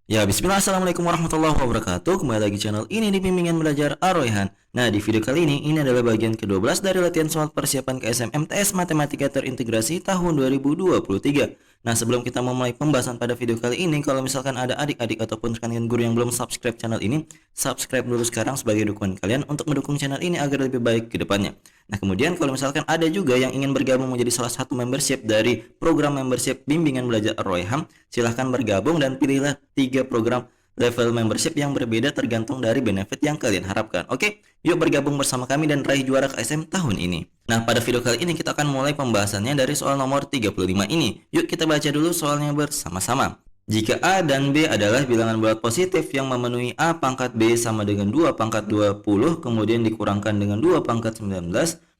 Ya, bismillah, assalamualaikum warahmatullahi wabarakatuh. Kembali lagi channel ini di Bimbingan Belajar Ar-Rayhan. Nah, di video kali ini adalah bagian ke-12 dari latihan soal persiapan KSM MTS Matematika Terintegrasi tahun 2023. Nah, sebelum kita memulai pembahasan pada video kali ini, kalau misalkan ada adik-adik ataupun rekan guru yang belum subscribe channel ini, subscribe dulu sekarang sebagai dukungan kalian untuk mendukung channel ini agar lebih baik ke depannya. Nah, kemudian kalau misalkan ada juga yang ingin bergabung menjadi salah satu membership dari program membership Bimbingan Belajar Ar-Rayhan, silahkan bergabung dan pilihlah 3 program level membership yang berbeda tergantung dari benefit yang kalian harapkan. Oke, yuk bergabung bersama kami dan raih juara KSM tahun ini. Nah, pada video kali ini kita akan mulai pembahasannya dari soal nomor 35 ini. Yuk kita baca dulu soalnya bersama-sama. Jika A dan B adalah bilangan bulat positif yang memenuhi A pangkat B sama dengan 2 pangkat 20, kemudian dikurangkan dengan 2 pangkat 19,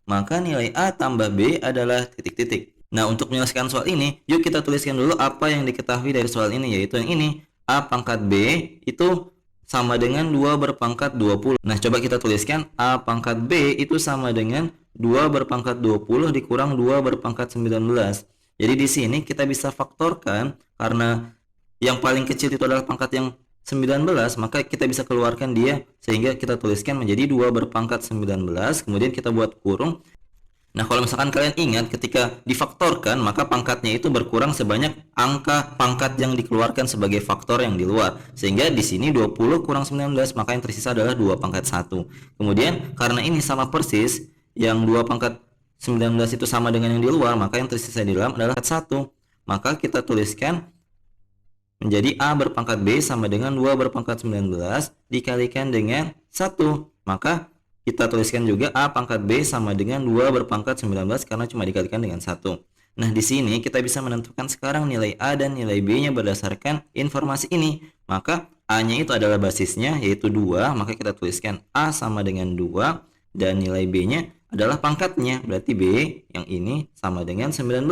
maka nilai A tambah B adalah titik-titik. Nah, untuk menyelesaikan soal ini, yuk kita tuliskan dulu apa yang diketahui dari soal ini, yaitu yang ini. A pangkat B itu sama dengan 2 berpangkat 20. Nah, coba kita tuliskan A pangkat B itu sama dengan 2 berpangkat 20 dikurang 2 berpangkat 19. Jadi di sini kita bisa faktorkan karena yang paling kecil itu adalah pangkat yang 19, maka kita bisa keluarkan dia sehingga kita tuliskan menjadi 2 berpangkat 19, kemudian kita buat kurung. Nah, kalau misalkan kalian ingat ketika difaktorkan, maka pangkatnya itu berkurang sebanyak angka pangkat yang dikeluarkan sebagai faktor yang di luar. Sehingga di sini 20 kurang 19, maka yang tersisa adalah 2 pangkat 1. Kemudian karena ini sama persis, yang 2 pangkat 19 itu sama dengan yang di luar, maka yang tersisa di dalam adalah 1. Maka kita tuliskan menjadi A berpangkat B sama dengan 2 berpangkat 19 dikalikan dengan 1. Maka kita tuliskan juga A pangkat B sama dengan 2 berpangkat 19 karena cuma dikalikan dengan 1. Nah, di sini kita bisa menentukan sekarang nilai A dan nilai B-nya berdasarkan informasi ini. Maka A-nya itu adalah basisnya, yaitu 2. Maka kita tuliskan A sama dengan 2. Dan nilai B-nya adalah pangkatnya. Berarti B yang ini sama dengan 19.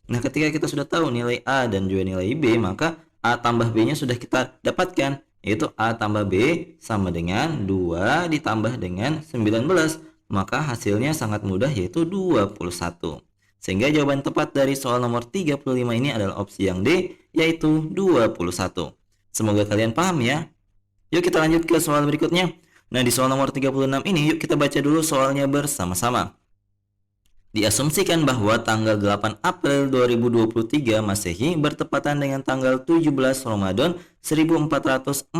Nah, ketika kita sudah tahu nilai A dan juga nilai B, maka A tambah B-nya sudah kita dapatkan, yaitu A tambah B sama dengan 2 ditambah dengan 19. Maka hasilnya sangat mudah, yaitu 21. Sehingga jawaban tepat dari soal nomor 35 ini adalah opsi yang D, yaitu 21. Semoga kalian paham ya. Yuk kita lanjut ke soal berikutnya. Nah, di soal nomor 36 ini yuk kita baca dulu soalnya bersama-sama. Diasumsikan bahwa tanggal 8 April 2023 Masehi bertepatan dengan tanggal 17 Ramadan 1444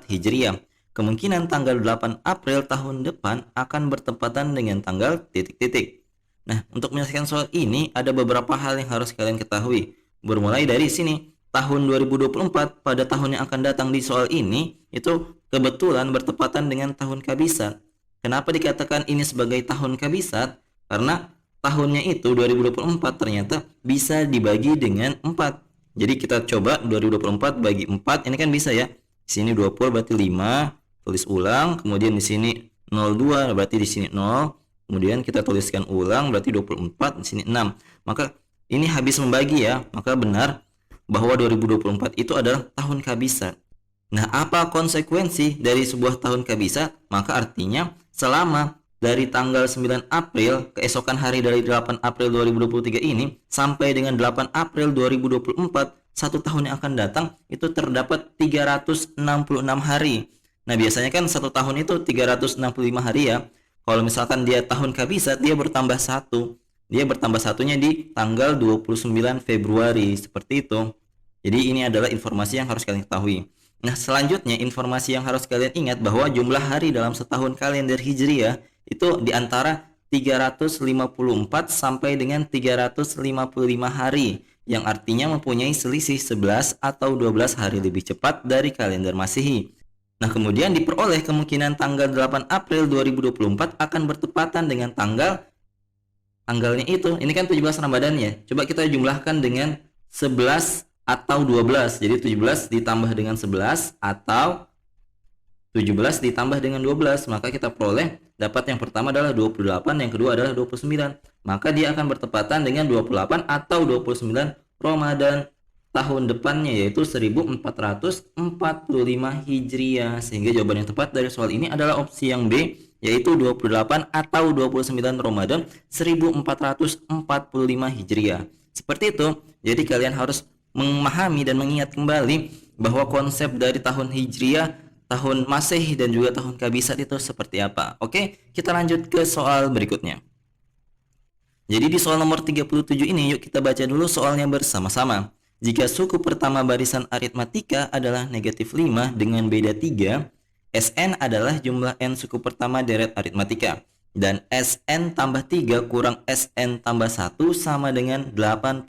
Hijriah. Kemungkinan tanggal 8 April tahun depan akan bertepatan dengan tanggal titik-titik. Nah, untuk menyelesaikan soal ini ada beberapa hal yang harus kalian ketahui. Bermulai dari sini, tahun 2024 pada tahun yang akan datang di soal ini itu kebetulan bertepatan dengan tahun kabisat. Kenapa dikatakan ini sebagai tahun kabisat? Karena tahunnya itu 2024 ternyata bisa dibagi dengan 4. Jadi kita coba 2024 bagi 4, ini kan bisa ya. Di sini 20 berarti 5, tulis ulang, kemudian di sini 02 berarti di sini 0. Kemudian kita tuliskan ulang berarti 24, di sini 6. Maka ini habis membagi ya. Maka benar bahwa 2024 itu adalah tahun kabisat. Nah, apa konsekuensi dari sebuah tahun kabisat? Maka artinya selama dari tanggal 9 April, keesokan hari dari 8 April 2023 ini, sampai dengan 8 April 2024, satu tahun yang akan datang, itu terdapat 366 hari. Nah, biasanya kan satu tahun itu 365 hari ya. Kalau misalkan dia tahun kabisat, dia bertambah 1. Dia bertambah satunya di tanggal 29 Februari, seperti itu. Jadi ini adalah informasi yang harus kalian ketahui. Nah, selanjutnya informasi yang harus kalian ingat bahwa jumlah hari dalam setahun kalender Hijriah itu di antara 354 sampai dengan 355 hari, yang artinya mempunyai selisih 11 atau 12 hari lebih cepat dari kalender Masehi. Nah, kemudian diperoleh kemungkinan tanggal 8 April 2024 akan bertepatan dengan tanggalnya itu. Ini kan 17 Ramadan ya. Coba kita jumlahkan dengan 11 atau 12. Jadi 17 ditambah dengan 11 atau 17 ditambah dengan 12, maka kita peroleh dapat yang pertama adalah 28, yang kedua adalah 29. Maka dia akan bertepatan dengan 28 atau 29 Ramadan tahun depannya, yaitu 1445 Hijriah. Sehingga jawaban yang tepat dari soal ini adalah opsi yang B, yaitu 28 atau 29 Ramadan 1445 Hijriah. Seperti itu. Jadi kalian harus memahami dan mengingat kembali bahwa konsep dari tahun Hijriah, tahun Masehi, dan juga tahun Kabisat itu seperti apa. Oke, kita lanjut ke soal berikutnya. Jadi di soal nomor 37 ini, yuk kita baca dulu soalnya bersama-sama. Jika suku pertama barisan aritmatika adalah negatif 5 dengan beda 3, Sn adalah jumlah n suku pertama deret aritmatika. Dan Sn tambah 3 kurang Sn tambah 1 sama dengan 89.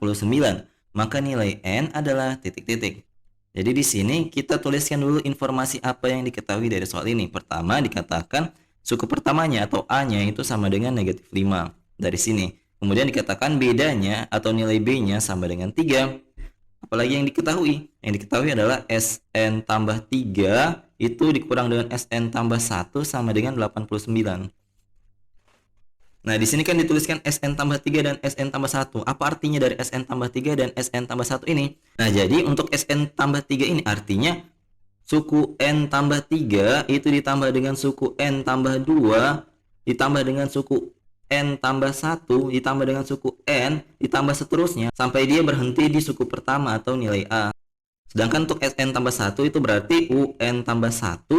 Maka nilai n adalah titik-titik. Jadi di sini kita tuliskan dulu informasi apa yang diketahui dari soal ini. Pertama dikatakan suku pertamanya atau A-nya itu sama dengan negatif 5 dari sini. Kemudian dikatakan bedanya atau nilai B-nya sama dengan 3. Apalagi yang diketahui? Yang diketahui adalah Sn tambah 3 itu dikurang dengan Sn tambah 1 sama dengan 89. Nah, di sini kan dituliskan Sn tambah 3 dan Sn tambah 1. Apa artinya dari Sn tambah 3 dan Sn tambah 1 ini? Nah, jadi untuk Sn tambah 3 ini artinya suku n tambah 3 itu ditambah dengan suku n tambah 2 ditambah dengan suku n tambah 1 ditambah dengan suku n ditambah seterusnya sampai dia berhenti di suku pertama atau nilai A. Sedangkan untuk Sn tambah 1 itu berarti Un tambah 1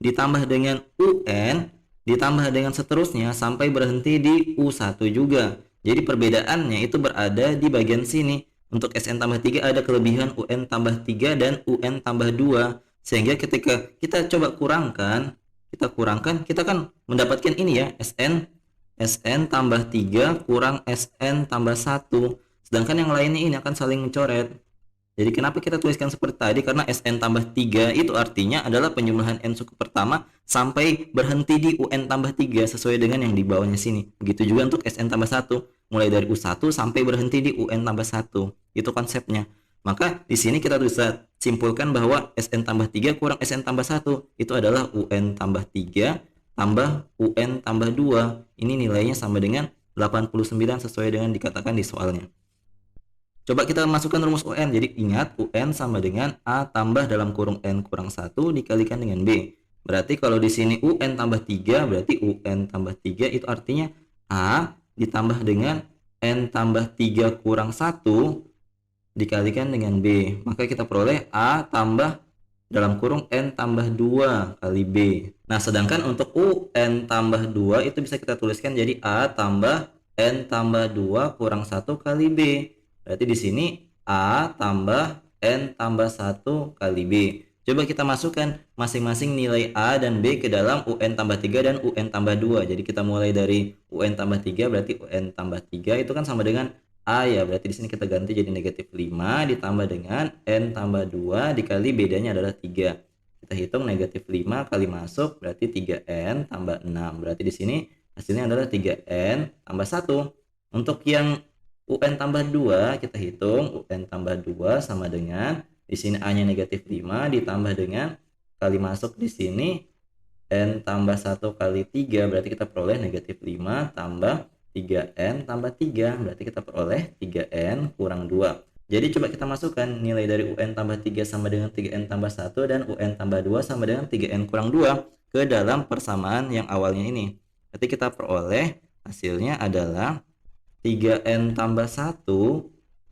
ditambah dengan Un ditambah dengan seterusnya sampai berhenti di U1 juga. Jadi perbedaannya itu berada di bagian sini. Untuk Sn tambah 3 ada kelebihan Un tambah 3 dan Un tambah 2. Sehingga ketika kita coba kurangkan, kita kan mendapatkan ini ya, Sn tambah 3 kurang Sn tambah 1. Sedangkan yang lainnya ini akan saling mencoret. Jadi kenapa kita tuliskan seperti tadi? Karena Sn tambah 3 itu artinya adalah penjumlahan n suku pertama sampai berhenti di Un tambah 3 sesuai dengan yang di bawahnya sini. Begitu juga untuk Sn tambah 1, mulai dari U1 sampai berhenti di Un tambah 1. Itu konsepnya. Maka di sini kita bisa simpulkan bahwa Sn tambah 3 kurang Sn tambah 1 itu adalah Un tambah 3 tambah UN tambah 2. Ini nilainya sama dengan 89 sesuai dengan dikatakan di soalnya. Coba kita masukkan rumus UN. Jadi ingat UN sama dengan A tambah dalam kurung N kurang 1 dikalikan dengan B. Berarti kalau di sini UN tambah 3 berarti UN tambah 3 itu artinya A ditambah dengan N tambah 3 kurang 1 dikalikan dengan B. Maka kita peroleh A tambah dalam kurung N tambah 2 kali B. Nah, sedangkan untuk UN tambah 2 itu bisa kita tuliskan jadi A tambah N tambah 2 kurang 1 kali B. Berarti di sini A tambah N tambah 1 kali B. Coba kita masukkan masing-masing nilai A dan B ke dalam UN tambah 3 dan UN tambah 2. Jadi kita mulai dari UN tambah 3 berarti UN tambah 3 itu kan sama dengan A ya, berarti di sini kita ganti jadi negatif 5 ditambah dengan N tambah 2 dikali bedanya adalah 3. Kita hitung negatif 5 kali masuk berarti 3N tambah 6. Berarti di sini hasilnya adalah 3N tambah 1. Untuk yang UN tambah 2 kita hitung UN tambah 2 sama dengan di sini A-nya negatif 5 ditambah dengan kali masuk di sini N tambah 1 kali 3 berarti kita peroleh negatif 5 tambah 3N tambah 3 berarti kita peroleh 3N kurang 2. Jadi coba kita masukkan nilai dari UN tambah 3 sama dengan 3N tambah 1 dan UN tambah 2 sama dengan 3N kurang 2 ke dalam persamaan yang awalnya ini. Berarti kita peroleh hasilnya adalah 3N tambah 1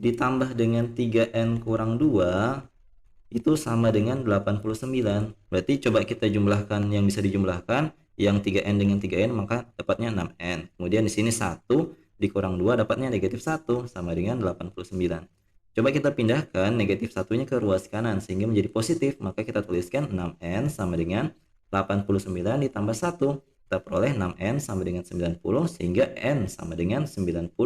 ditambah dengan 3N kurang 2 itu sama dengan 89. Berarti coba kita jumlahkan yang bisa dijumlahkan. Yang 3N dengan 3N maka dapatnya 6N. Kemudian di sini 1 dikurang 2 dapatnya negatif 1 sama dengan 89. Coba kita pindahkan negatif 1-nya ke ruas kanan sehingga menjadi positif. Maka kita tuliskan 6N sama dengan 89 ditambah 1. Kita peroleh 6N sama dengan 90 sehingga N sama dengan 90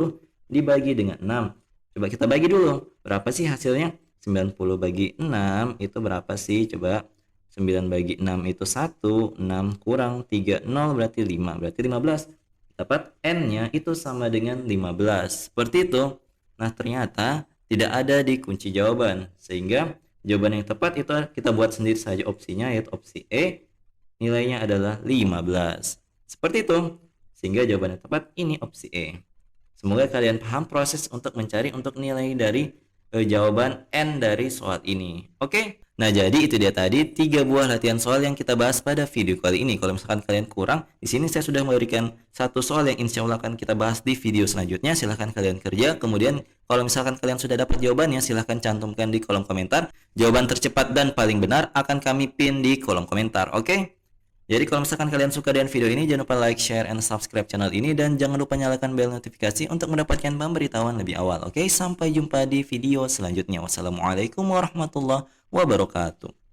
dibagi dengan 6. Coba kita bagi dulu. Berapa sih hasilnya? 90 bagi 6 itu berapa sih? Coba 9 bagi 6 itu 1, 6 kurang 3, 0 berarti 5, berarti 15. Dapat N-nya itu sama dengan 15. Seperti itu. Nah, ternyata tidak ada di kunci jawaban. Sehingga jawaban yang tepat itu kita buat sendiri saja opsinya, yaitu opsi E. Nilainya adalah 15. Seperti itu. Sehingga jawaban yang tepat ini opsi E. Semoga kalian paham proses untuk mencari untuk nilai dari jawaban N dari soal ini. Oke? Nah, jadi itu dia tadi 3 buah latihan soal yang kita bahas pada video kali ini. Kalau misalkan kalian kurang, di sini saya sudah memberikan satu soal yang insya Allah akan kita bahas di video selanjutnya. Silahkan kalian kerja. Kemudian kalau misalkan kalian sudah dapat jawabannya, silahkan cantumkan di kolom komentar. Jawaban tercepat dan paling benar akan kami pin di kolom komentar. Oke? Jadi kalau misalkan kalian suka dengan video ini, jangan lupa like, share, and subscribe channel ini. Dan jangan lupa nyalakan bel notifikasi untuk mendapatkan pemberitahuan lebih awal. Oke, sampai jumpa di video selanjutnya. Wassalamualaikum warahmatullahi wabarakatuh.